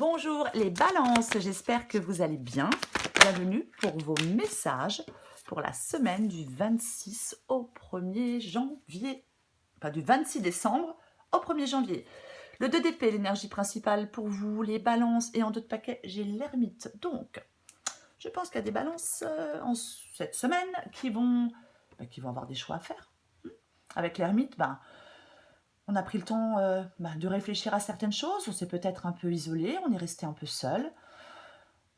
Bonjour les balances, j'espère que vous allez bien. Bienvenue pour vos messages pour la semaine du 26 au 1er janvier. Enfin, du 26 décembre au 1er janvier. Le 2 d'épée, l'énergie principale pour vous, les balances. Et en deux de paquet, j'ai l'ermite. Donc, je pense qu'il y a des balances en cette semaine qui vont avoir des choix à faire. Avec l'ermite, on a pris le temps de réfléchir à certaines choses, on s'est peut-être un peu isolé, on est resté un peu seul.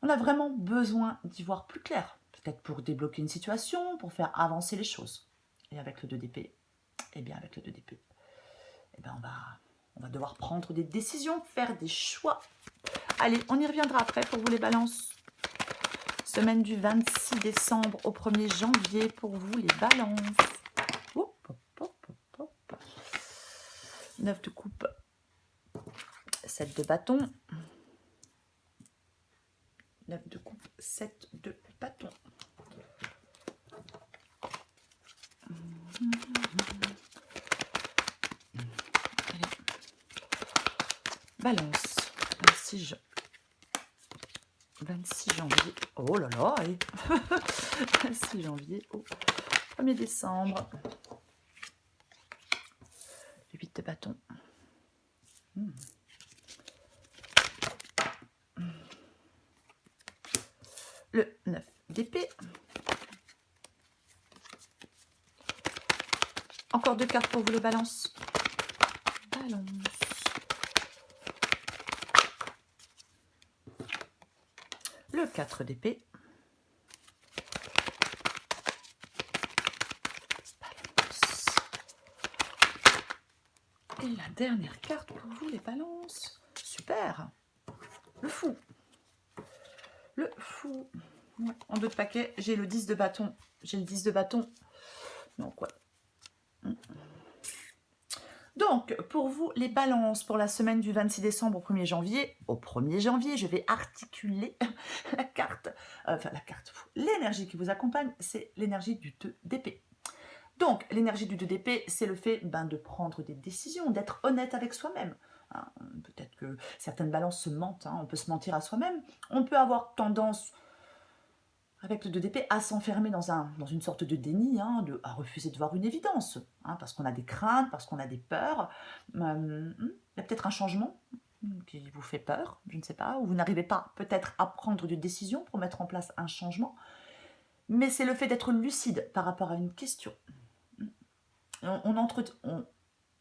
On a vraiment besoin d'y voir plus clair, peut-être pour débloquer une situation, pour faire avancer les choses. Et avec le 2 d'épée, avec le 2 d'épée, on va devoir prendre des décisions, faire des choix. Allez, on y reviendra après pour vous les balances. Semaine du 26 décembre au 1er janvier pour vous les balances. 9 de coupe, 7 de bâton, 9 de coupe, 7 de bâton. Allez. Balance, 26 janvier, oh là là, allez. 26 janvier au 1er décembre. 8 de bâton. Le 9 d'épée. Encore deux cartes pour vous les balances. Balance. Le 4 d'épée. Balance. Et la dernière carte pour vous les balances. Super. Le fou. Le fou. Ouais. En deux de paquet, j'ai le 10 de bâton. J'ai le 10 de bâton. Donc, ouais. Donc, pour vous, les balances pour la semaine du 26 décembre au 1er janvier. Au 1er janvier, je vais articuler la carte. L'énergie qui vous accompagne, c'est l'énergie du 2 d'épée. Donc, l'énergie du 2 d'épée, c'est le fait de prendre des décisions, d'être honnête avec soi-même. Hein, peut-être que certaines balances se mentent, on peut se mentir à soi-même. On peut avoir tendance, avec le 2 d'épée, à s'enfermer dans une sorte de déni, à refuser de voir une évidence, parce qu'on a des craintes, parce qu'on a des peurs. Il y a peut-être un changement qui vous fait peur, je ne sais pas, ou vous n'arrivez pas peut-être à prendre de décision pour mettre en place un changement. Mais c'est le fait d'être lucide par rapport à une question. On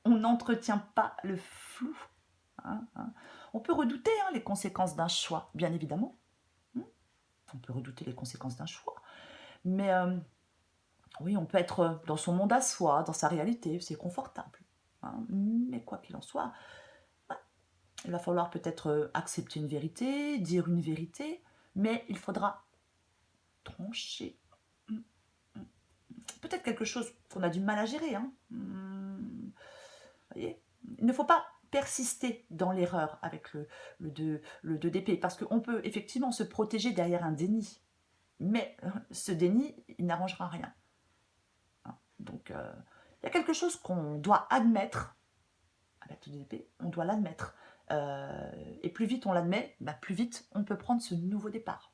n'entretient pas le flou. On peut redouter les conséquences d'un choix, bien évidemment. On peut redouter les conséquences d'un choix. Mais oui, on peut être dans son monde à soi, dans sa réalité, c'est confortable. Mais quoi qu'il en soit, il va falloir peut-être accepter une vérité, dire une vérité, mais il faudra trancher. Peut-être quelque chose qu'on a du mal à gérer. Voyez, il ne faut pas persister dans l'erreur avec le 2 d'épée, parce qu'on peut effectivement se protéger derrière un déni, mais ce déni, il n'arrangera rien. Donc, il y a quelque chose qu'on doit admettre avec le 2 d'épée, on doit l'admettre. Et plus vite on l'admet, plus vite on peut prendre ce nouveau départ.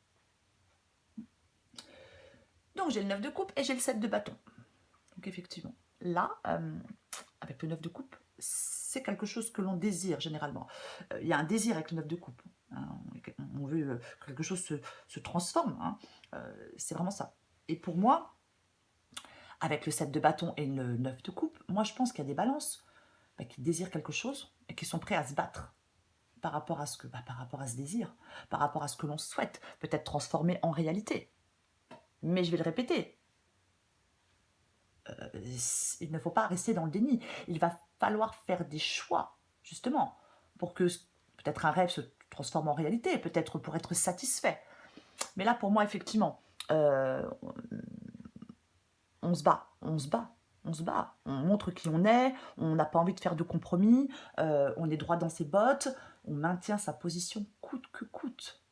Donc, j'ai le 9 de coupe et j'ai le 7 de bâton. Donc, effectivement, là, avec le 9 de coupe, c'est quelque chose que l'on désire généralement. Il y a un désir avec le 9 de coupe. On veut que quelque chose se transforme. C'est vraiment ça. Et pour moi, avec le 7 de bâton et le 9 de coupe, moi je pense qu'il y a des balances qui désirent quelque chose et qui sont prêts à se battre par rapport à ce désir, par rapport à ce que l'on souhaite, peut-être transformer en réalité. Mais je vais le répéter, il ne faut pas rester dans le déni. Il va falloir faire des choix, justement, pour que peut-être un rêve se transforme en réalité, peut-être pour être satisfait. Mais là, pour moi, effectivement, on se bat, on montre qui on est, on n'a pas envie de faire de compromis, on est droit dans ses bottes, on maintient sa position coûte que coûte.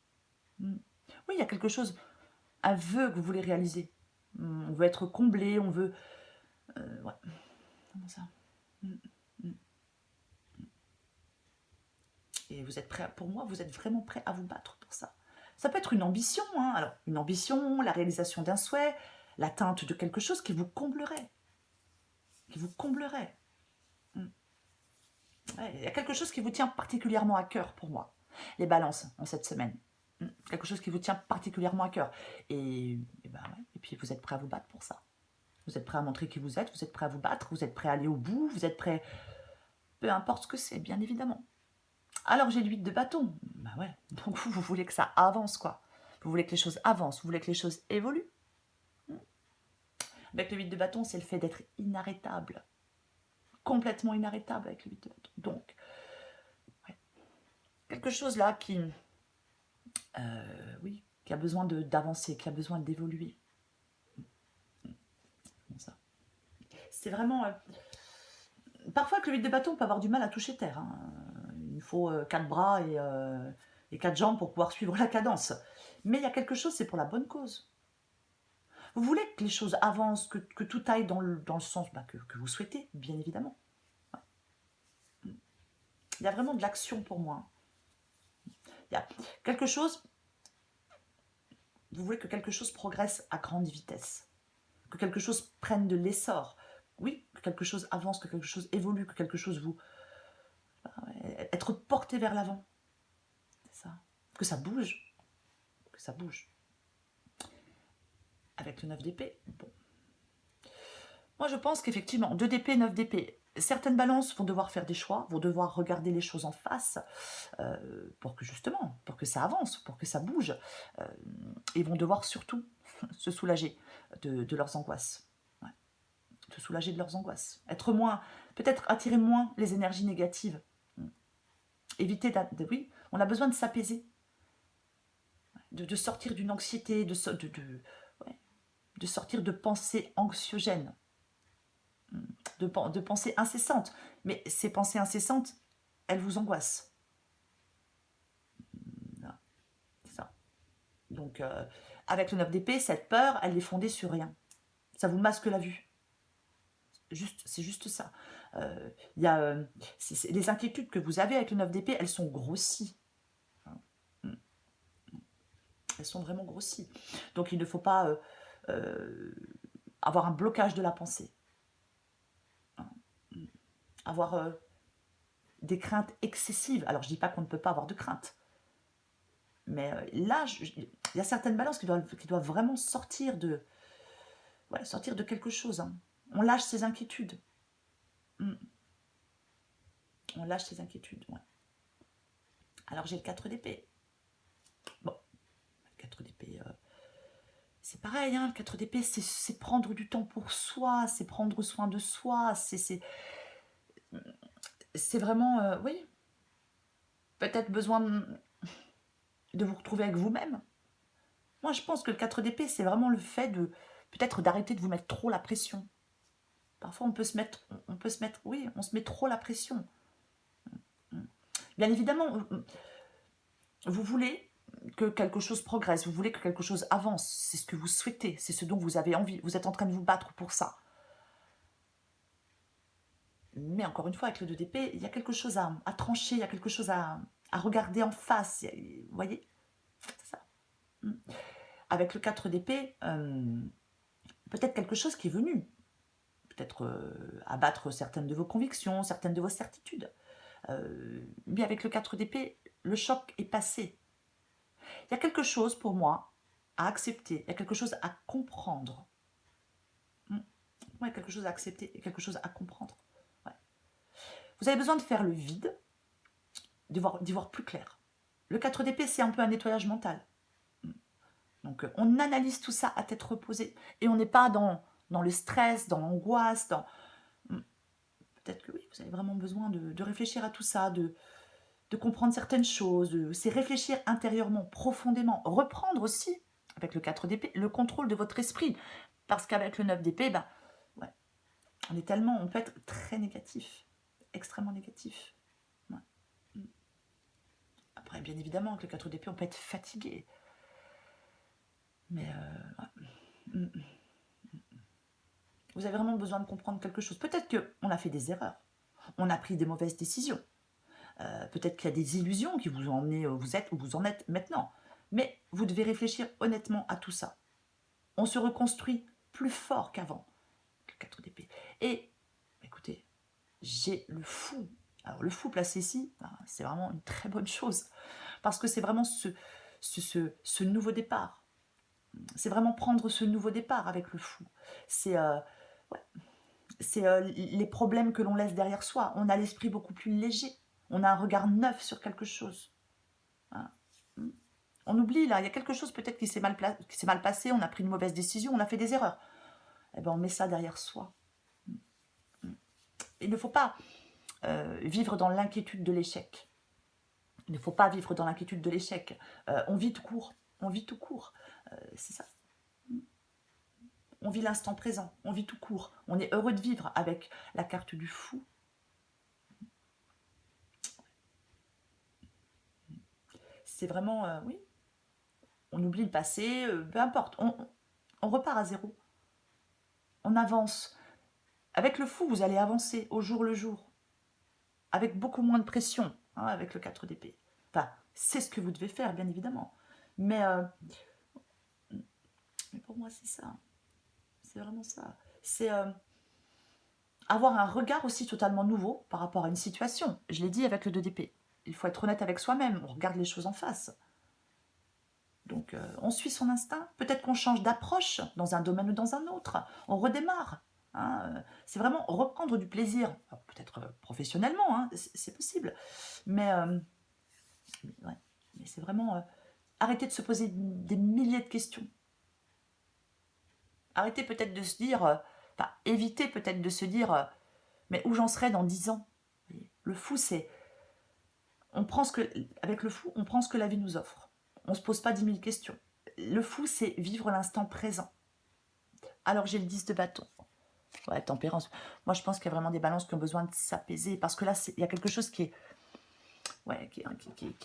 Oui, il y a quelque chose, un vœu que vous voulez réaliser. On veut être comblé, on veut... ouais. Comment ça Et vous êtes prêt, pour moi, vous êtes vraiment prêt à vous battre pour ça. Ça peut être une ambition, hein. Alors, une ambition, la réalisation d'un souhait, l'atteinte de quelque chose qui vous comblerait. Qui vous comblerait. Ouais, il y a quelque chose qui vous tient particulièrement à cœur pour moi. Les balances en cette semaine. Quelque chose qui vous tient particulièrement à cœur. Et puis vous êtes prêt à vous battre pour ça. Vous êtes prêt à montrer qui vous êtes prêt à vous battre, vous êtes prêt à aller au bout, vous êtes prêt... Peu importe ce que c'est, bien évidemment. Alors j'ai l'huile de bâton. Bah ouais, donc vous voulez que ça avance, quoi. Vous voulez que les choses avancent, vous voulez que les choses évoluent. Avec le 8 de bâton, c'est le fait d'être inarrêtable. Complètement inarrêtable avec le 8 de bâton. Donc, ouais. Quelque chose là qui... oui, qui a besoin d'avancer, qui a besoin d'évoluer. Comment ça? C'est vraiment... parfois, avec le 8 de bâton, on peut avoir du mal à toucher terre. Hein. Il faut 4 bras et 4 jambes pour pouvoir suivre la cadence. Mais il y a quelque chose, c'est pour la bonne cause. Vous voulez que les choses avancent, que tout aille dans le sens que vous souhaitez, bien évidemment. Ouais. Il y a vraiment de l'action pour moi. Il y a quelque chose... Vous voulez que quelque chose progresse à grande vitesse. Que quelque chose prenne de l'essor. Oui, que quelque chose avance, que quelque chose évolue, que quelque chose vous... être porté vers l'avant. C'est ça. Que ça bouge. Que ça bouge. Avec le 9 d'épée, bon. Moi, je pense qu'effectivement, 2 d'épée, 9 d'épée, certaines balances vont devoir faire des choix, vont devoir regarder les choses en face pour que justement, pour que ça avance, pour que ça bouge. Et vont devoir surtout se soulager de leurs angoisses. Ouais. Se soulager de leurs angoisses. Être moins, peut-être attirer moins les énergies négatives. Éviter oui, on a besoin de s'apaiser. De sortir d'une anxiété, de sortir de pensées anxiogènes. De pensées incessantes. Mais ces pensées incessantes, elles vous angoissent. C'est ça. Donc, avec le 9 d'épée, cette peur, elle est fondée sur rien. Ça vous masque la vue. C'est juste ça. Y a, les inquiétudes que vous avez avec le 9 d'épée, elles sont grossies. Elles sont vraiment grossies. Donc, il ne faut pas avoir un blocage de la pensée. Avoir des craintes excessives. Alors, je ne dis pas qu'on ne peut pas avoir de craintes. Mais là, il y a certaines balances qui doivent vraiment sortir de quelque chose. Hein. On lâche ses inquiétudes. On lâche ses inquiétudes, ouais. Alors, j'ai le 4 d'épée. Bon, le 4 d'épée, c'est pareil, hein, le 4 d'épée, c'est prendre du temps pour soi, c'est prendre soin de soi, c'est vraiment, oui, peut-être besoin de vous retrouver avec vous-même. Moi, je pense que le 4 d'épée, c'est vraiment le fait de, peut-être d'arrêter de vous mettre trop la pression. Parfois, on se met trop la pression. Bien évidemment, vous voulez que quelque chose progresse, vous voulez que quelque chose avance, c'est ce que vous souhaitez, c'est ce dont vous avez envie, vous êtes en train de vous battre pour ça. Mais encore une fois, avec le 2 d'épée, il y a quelque chose à trancher, il y a quelque chose à regarder en face, vous voyez, c'est ça. Avec le 4 d'épée, peut-être quelque chose qui est venu, peut-être abattre certaines de vos convictions, certaines de vos certitudes. Mais avec le 4 d'épée, le choc est passé. Il y a quelque chose pour moi à accepter, il y a quelque chose à comprendre. Ouais, quelque chose à accepter et quelque chose à comprendre. Ouais. Vous avez besoin de faire le vide, d'y voir plus clair. Le 4 d'épée, c'est un peu un nettoyage mental. Donc, on analyse tout ça à tête reposée. Et on n'est pas dans le stress, dans l'angoisse, dans... Peut-être que oui, vous avez vraiment besoin de réfléchir à tout ça, de comprendre certaines choses. C'est réfléchir intérieurement, profondément. Reprendre aussi, avec le 4 d'épée, le contrôle de votre esprit. Parce qu'avec le 9 d'épée, ouais, on peut être très négatif, extrêmement négatif. Ouais. Après, bien évidemment, avec le 4 d'épée, on peut être fatigué. Mais ouais. Vous avez vraiment besoin de comprendre quelque chose. Peut-être qu'on a fait des erreurs, on a pris des mauvaises décisions. Peut-être qu'il y a des illusions qui vous ont emmené où vous êtes, où vous en êtes maintenant. Mais vous devez réfléchir honnêtement à tout ça. On se reconstruit plus fort qu'avant. Le 4 d'épée. Et, écoutez, j'ai le fou. Alors, le fou placé ici, c'est vraiment une très bonne chose. Parce que c'est vraiment ce nouveau départ. C'est vraiment prendre ce nouveau départ avec le fou. C'est ouais, les problèmes que l'on laisse derrière soi. On a l'esprit beaucoup plus léger. On a un regard neuf sur quelque chose. Hein. On oublie, là, il y a quelque chose peut-être qui s'est mal passé, on a pris une mauvaise décision, on a fait des erreurs. Eh bien, on met ça derrière soi. Il ne faut pas vivre dans l'inquiétude de l'échec. Il ne faut pas vivre dans l'inquiétude de l'échec. On vit tout court. On vit tout court. C'est ça. On vit l'instant présent. On vit tout court. On est heureux de vivre avec la carte du fou. C'est vraiment, oui. On oublie le passé, peu importe. On repart à zéro. On avance. Avec le fou, vous allez avancer au jour le jour. Avec beaucoup moins de pression, hein, avec le 4 d'épée. Enfin, c'est ce que vous devez faire, bien évidemment. Mais pour moi, c'est ça. C'est vraiment ça. C'est avoir un regard aussi totalement nouveau par rapport à une situation. Je l'ai dit avec le 2 d'épée. Il faut être honnête avec soi-même. On regarde les choses en face. Donc, on suit son instinct. Peut-être qu'on change d'approche dans un domaine ou dans un autre. On redémarre. Hein. C'est vraiment reprendre du plaisir. Peut-être professionnellement, hein, c'est possible. Mais, ouais, mais c'est vraiment arrêter de se poser des milliers de questions. Arrêtez peut-être de se dire, enfin, évitez peut-être de se dire, mais où j'en serai dans 10 ans. Le fou, c'est, avec le fou, on prend ce que la vie nous offre. On ne se pose pas 10 000 questions. Le fou, c'est vivre l'instant présent. Alors j'ai le 10 de bâton. Ouais, tempérance. Moi, je pense qu'il y a vraiment des balances qui ont besoin de s'apaiser, parce que là, il y a quelque chose qui est, ouais, qui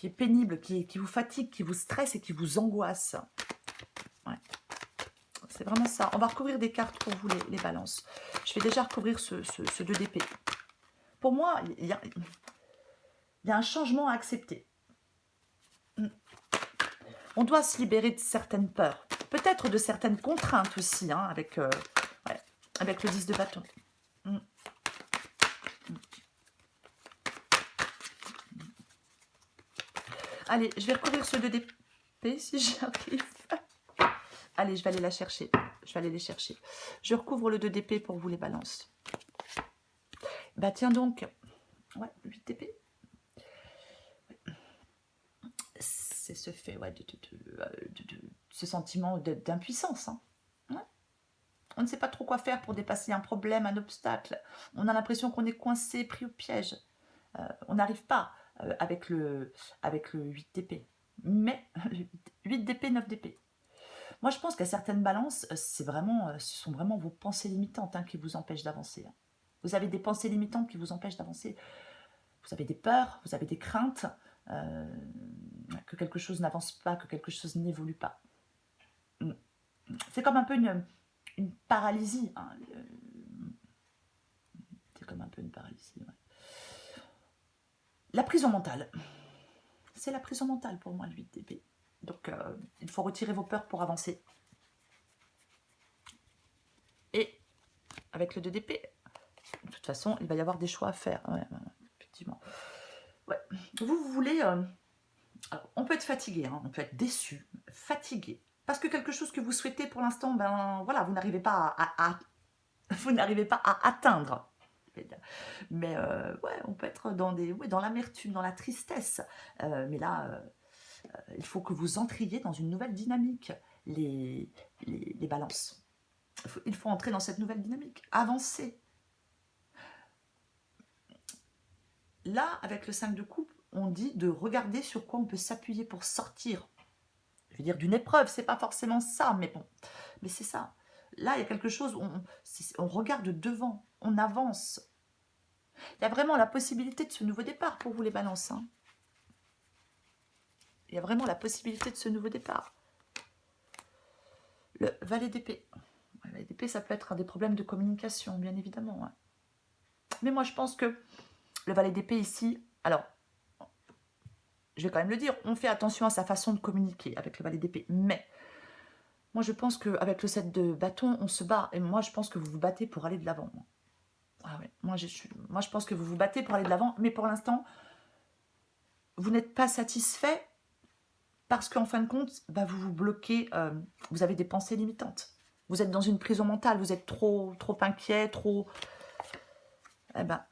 est pénible, qui vous fatigue, qui vous stresse et qui vous angoisse. Ouais. C'est vraiment ça. On va recouvrir des cartes pour vous, les balances. Je vais déjà recouvrir ce 2 d'épée. Pour moi, il y a un changement à accepter. On doit se libérer de certaines peurs. Peut-être de certaines contraintes aussi, hein, avec le 10 de bâton. Allez, je vais recouvrir ce 2 d'épée si j'arrive. Allez, je vais aller la chercher. Je vais aller les chercher. Je recouvre le 2 d'épée pour vous, les balances. Bah tiens donc. Ouais, le 8 d'épée. C'est ce fait, ouais, ce sentiment d'impuissance. Hein. Ouais. On ne sait pas trop quoi faire pour dépasser un problème, un obstacle. On a l'impression qu'on est coincé, pris au piège. On n'arrive pas avec le 8 d'épée. Mais 8 d'épée, 9 d'épée. Moi, je pense qu'à certaines balances, ce sont vraiment vos pensées limitantes, hein, qui vous empêchent d'avancer. Vous avez des pensées limitantes qui vous empêchent d'avancer. Vous avez des peurs, vous avez des craintes, que quelque chose n'avance pas, que quelque chose n'évolue pas. C'est comme un peu une paralysie. Hein. C'est comme un peu une paralysie. Ouais. La prison mentale. C'est la prison mentale pour moi, le 8 d'épée. Donc, il faut retirer vos peurs pour avancer. Et avec le 2 d'épée, de toute façon, il va y avoir des choix à faire. Ouais, effectivement. Ouais. Vous voulez... alors, on peut être fatigué, hein, on peut être déçu, fatigué. Parce que quelque chose que vous souhaitez pour l'instant, ben voilà, vous n'arrivez pas vous n'arrivez pas à atteindre. Mais ouais, on peut être dans l'amertume, dans la tristesse. Mais là, il faut que vous entriez dans une nouvelle dynamique, les balances. Il faut entrer dans cette nouvelle dynamique, avancer. Là, avec le 5 de coupe, on dit de regarder sur quoi on peut s'appuyer pour sortir. Je veux dire, d'une épreuve, c'est pas forcément ça, mais bon, mais c'est ça. Là, il y a quelque chose, on regarde devant, on avance. Il y a vraiment la possibilité de ce nouveau départ pour vous, les balances. Hein. Il y a vraiment la possibilité de ce nouveau départ. Le valet d'épée. Le valet d'épée, ça peut être des problèmes de communication, bien évidemment. Hein. Mais moi, je pense que le valet d'épée ici, alors, je vais quand même le dire, on fait attention à sa façon de communiquer avec le valet d'épée. Mais moi, je pense qu'avec le 7 de bâton, on se bat. Et moi, je pense que vous vous battez pour aller de l'avant. Ah ouais, moi, je pense que vous vous battez pour aller de l'avant. Mais pour l'instant, vous n'êtes pas satisfait parce qu'en fin de compte, bah, vous vous bloquez. Vous avez des pensées limitantes. Vous êtes dans une prison mentale. Vous êtes trop inquiet, trop... Eh ben,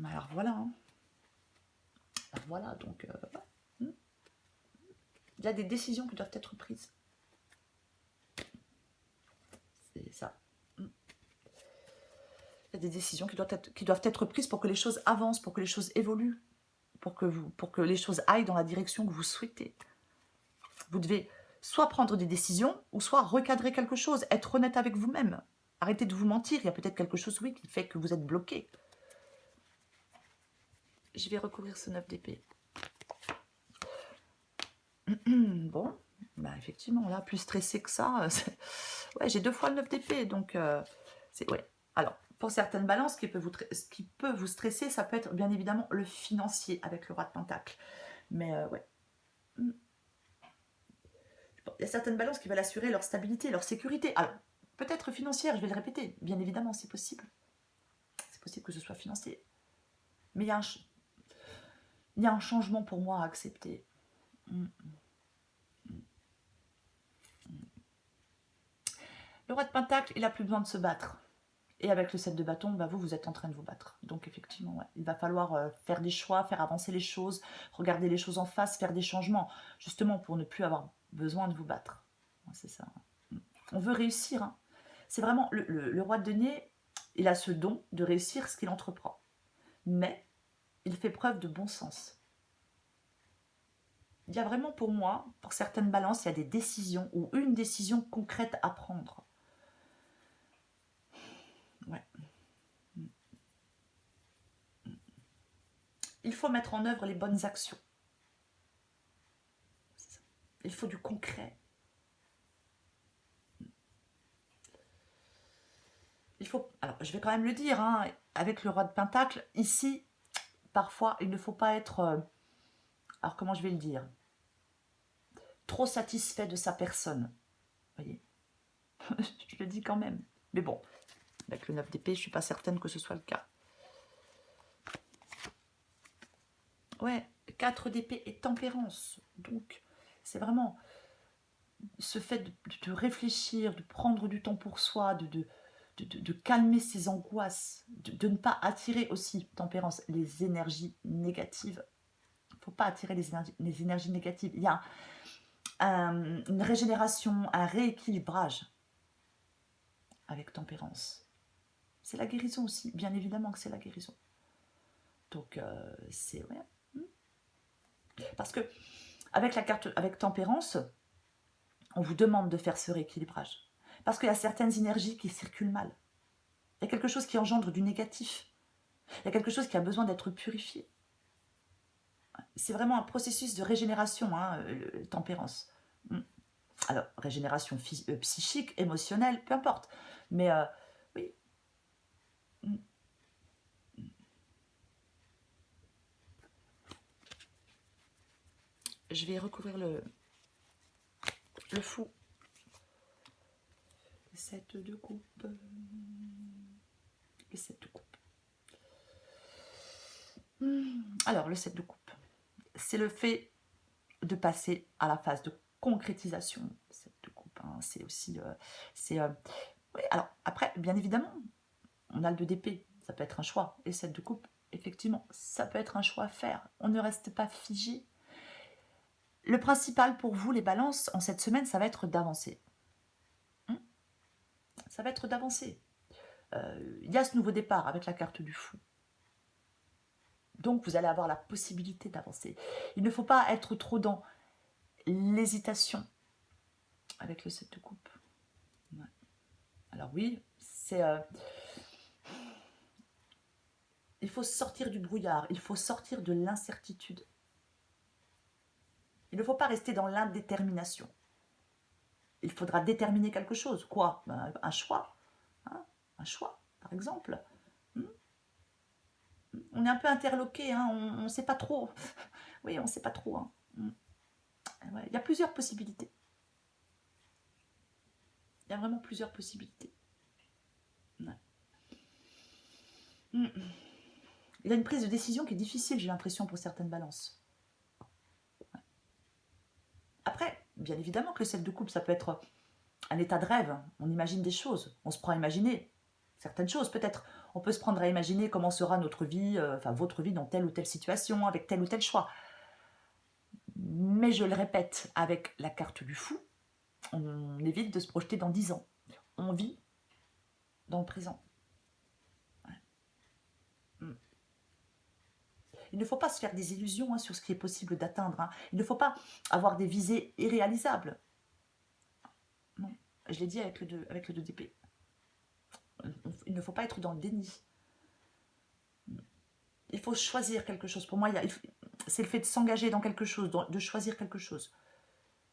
alors voilà. Hein. Alors voilà, donc... il y a des décisions qui doivent être prises. C'est ça. Il y a des décisions qui doivent être prises pour que les choses avancent, pour que les choses évoluent, pour que les choses aillent dans la direction que vous souhaitez. Vous devez soit prendre des décisions, ou soit recadrer quelque chose, être honnête avec vous-même. Arrêtez de vous mentir, il y a peut-être quelque chose, oui, qui fait que vous êtes bloqué. Je vais recouvrir ce 9 d'épée. Bon, bah effectivement, là, plus stressé que ça, ouais, j'ai 2 fois le 9 d'épée, donc c'est... Ouais. Alors, pour certaines balances, ce qui peut vous stresser, ça peut être bien évidemment le financier avec le roi de pentacle. Mais ouais. Il y a certaines balances qui veulent assurer leur stabilité, leur sécurité. Alors, peut-être financière, je vais le répéter, bien évidemment, c'est possible. C'est possible que ce soit financier. Mais il y a un changement pour moi à accepter. Le roi de pentacle, il n'a plus besoin de se battre. Et avec le 7 de bâton, bah vous êtes en train de vous battre. Donc effectivement, ouais, il va falloir faire des choix, faire avancer les choses, regarder les choses en face, faire des changements, justement pour ne plus avoir besoin de vous battre. C'est ça. On veut réussir. Hein. C'est vraiment le roi de denier, il a ce don de réussir ce qu'il entreprend. Mais il fait preuve de bon sens. Il y a vraiment pour moi, pour certaines balances, il y a des décisions ou une décision concrète à prendre. Ouais. Il faut mettre en œuvre les bonnes actions. Il faut du concret. Il faut, alors je vais quand même le dire, hein, avec le roi de pentacle, ici, parfois, il ne faut pas être, alors comment je vais le dire, trop satisfait de sa personne. Vous voyez, je le dis quand même. Mais bon, avec le 9 d'épée, je ne suis pas certaine que ce soit le cas. Ouais, 4 d'épée et tempérance. Donc, c'est vraiment ce fait de réfléchir, de prendre du temps pour soi, de calmer ses angoisses, de ne pas attirer aussi, tempérance, les énergies négatives. Il ne faut pas attirer les énergies négatives. Il y a une régénération, un rééquilibrage avec tempérance. C'est la guérison aussi, bien évidemment que c'est la guérison. Donc, c'est... Ouais. Parce que avec la carte, avec tempérance, on vous demande de faire ce rééquilibrage. Parce qu'il y a certaines énergies qui circulent mal. Il y a quelque chose qui engendre du négatif. Il y a quelque chose qui a besoin d'être purifié. C'est vraiment un processus de régénération, hein, tempérance. Alors, régénération psychique, émotionnelle, peu importe. Mais oui. Je vais recouvrir le fou. 7 de coupe. Le 7 de coupe. Alors, le 7 de coupe. C'est le fait de passer à la phase de concrétisation. 7 de coupe, hein. C'est aussi... oui, alors, après, bien évidemment, on a le 2 d'épée. Ça peut être un choix. Et 7 de coupe, effectivement, ça peut être un choix à faire. On ne reste pas figé. Le principal pour vous, les balances, en cette semaine, ça va être d'avancer. Ça va être d'avancer. Il y a ce nouveau départ avec la carte du fou. Donc, vous allez avoir la possibilité d'avancer. Il ne faut pas être trop dans l'hésitation avec le 7 de coupe. Ouais. Alors oui, c'est... il faut sortir du brouillard, il faut sortir de l'incertitude. Il ne faut pas rester dans l'indétermination. Il faudra déterminer quelque chose. Quoi? Un choix. Hein, un choix, par exemple. On est un peu interloqué, hein, on ne sait pas trop. Oui, on ne sait pas trop. Hein. Ouais, il y a plusieurs possibilités. Il y a vraiment plusieurs possibilités. Ouais. Il y a une prise de décision qui est difficile, j'ai l'impression, pour certaines balances. Ouais. Après, bien évidemment que le 7 de coupe, ça peut être un état de rêve. On imagine des choses. On se prend à imaginer certaines choses. Peut-être on peut se prendre à imaginer comment sera notre vie, enfin votre vie dans telle ou telle situation, avec tel ou tel choix. Mais je le répète, avec la carte du fou, on évite de se projeter dans 10 ans. On vit dans le présent. Ouais. Il ne faut pas se faire des illusions sur ce qui est possible d'atteindre. Hein. Il ne faut pas avoir des visées irréalisables. Non, je l'ai dit avec le 2 d'épée. Il ne faut pas être dans le déni. Il faut choisir quelque chose. Pour moi, c'est le fait de s'engager dans quelque chose, de choisir quelque chose.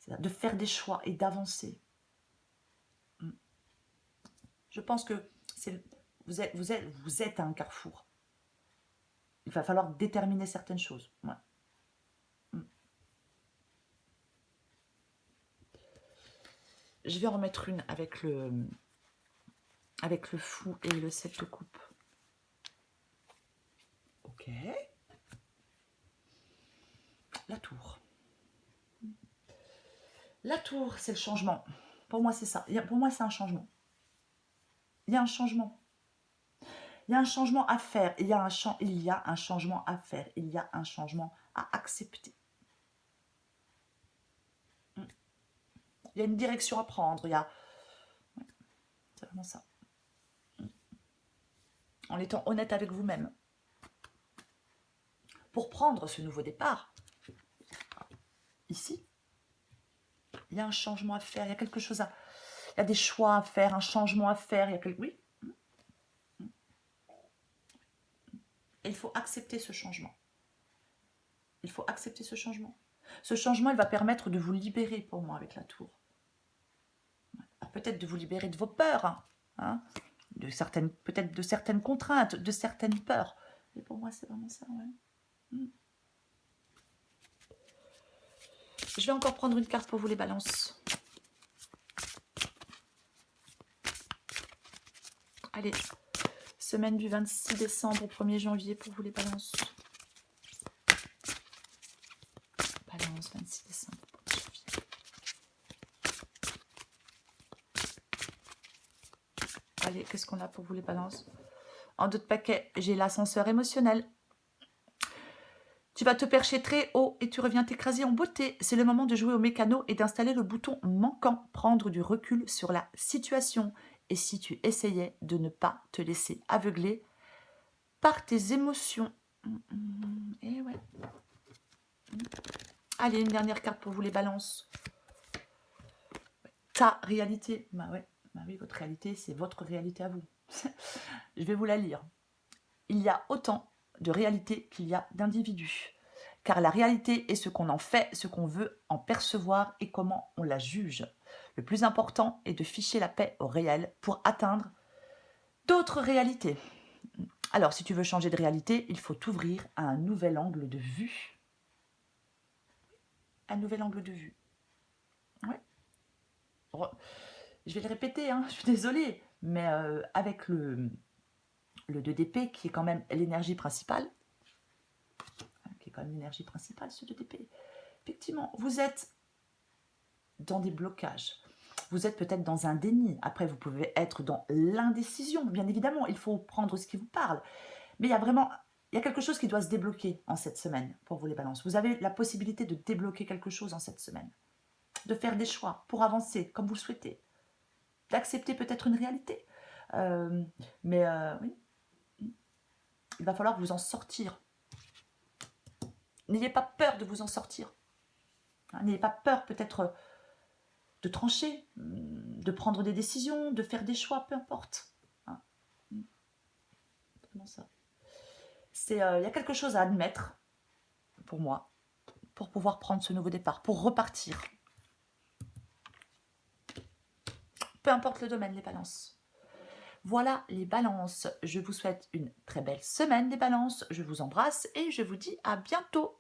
De faire des choix et d'avancer. Je pense que vous êtes à un carrefour. Il va falloir déterminer certaines choses. Ouais. Je vais en remettre une avec le fou et le 7 de coupe. Ok. La tour. La tour, c'est le changement. Pour moi, c'est ça. Pour moi, c'est un changement. Il y a un changement. Il y a un changement à faire. Il y a un changement à faire. Il y a un changement à accepter. Il y a une direction à prendre. C'est vraiment ça. En étant honnête avec vous-même. Pour prendre ce nouveau départ, ici, il y a un changement à faire. Il y a quelque chose à... Il y a des choix à faire, un changement à faire. Oui. Et il faut accepter ce changement. Il faut accepter ce changement. Ce changement, il va permettre de vous libérer, pour moi, avec la tour. Peut-être de vous libérer de vos peurs, hein, peut-être de certaines contraintes, de certaines peurs. Et pour moi, c'est vraiment ça, ouais. Je vais encore prendre une carte pour vous, les balances. Allez, semaine du 26 décembre au 1er janvier pour vous, les balances. Balance, 26 décembre au 1er janvier. Allez, qu'est-ce qu'on a pour vous, les balances? En deux de paquet, j'ai l'ascenseur émotionnel. Tu vas te percher très haut et tu reviens t'écraser en beauté. C'est le moment de jouer au mécano et d'installer le bouton manquant, prendre du recul sur la situation. Et si tu essayais de ne pas te laisser aveugler par tes émotions. Et ouais. Allez, une dernière carte pour vous, les balances. Ta réalité. Bah oui, votre réalité, c'est votre réalité à vous. Je vais vous la lire. Il y a autant de réalité qu'il y a d'individus. Car la réalité est ce qu'on en fait, ce qu'on veut en percevoir et comment on la juge. Le plus important est de ficher la paix au réel pour atteindre d'autres réalités. Alors, si tu veux changer de réalité, il faut t'ouvrir à un nouvel angle de vue. Un nouvel angle de vue. Ouais. Je vais le répéter, hein, je suis désolée, mais avec le 2 d'épée qui est quand même l'énergie principale, l'énergie principale, ce 2 d'épée. Effectivement, vous êtes dans des blocages. Vous êtes peut-être dans un déni. Après, vous pouvez être dans l'indécision. Bien évidemment, il faut prendre ce qui vous parle. Mais il y a quelque chose qui doit se débloquer en cette semaine pour vous, les balances. Vous avez la possibilité de débloquer quelque chose en cette semaine. De faire des choix pour avancer comme vous le souhaitez. D'accepter peut-être une réalité. Oui, il va falloir vous en sortir. N'ayez pas peur de vous en sortir. N'ayez pas peur peut-être de trancher, de prendre des décisions, de faire des choix, peu importe. Comment ça? Il y a quelque chose à admettre, pour moi, pour pouvoir prendre ce nouveau départ, pour repartir. Peu importe le domaine, les balances. Voilà les balances. Je vous souhaite une très belle semaine des balances. Je vous embrasse et je vous dis à bientôt.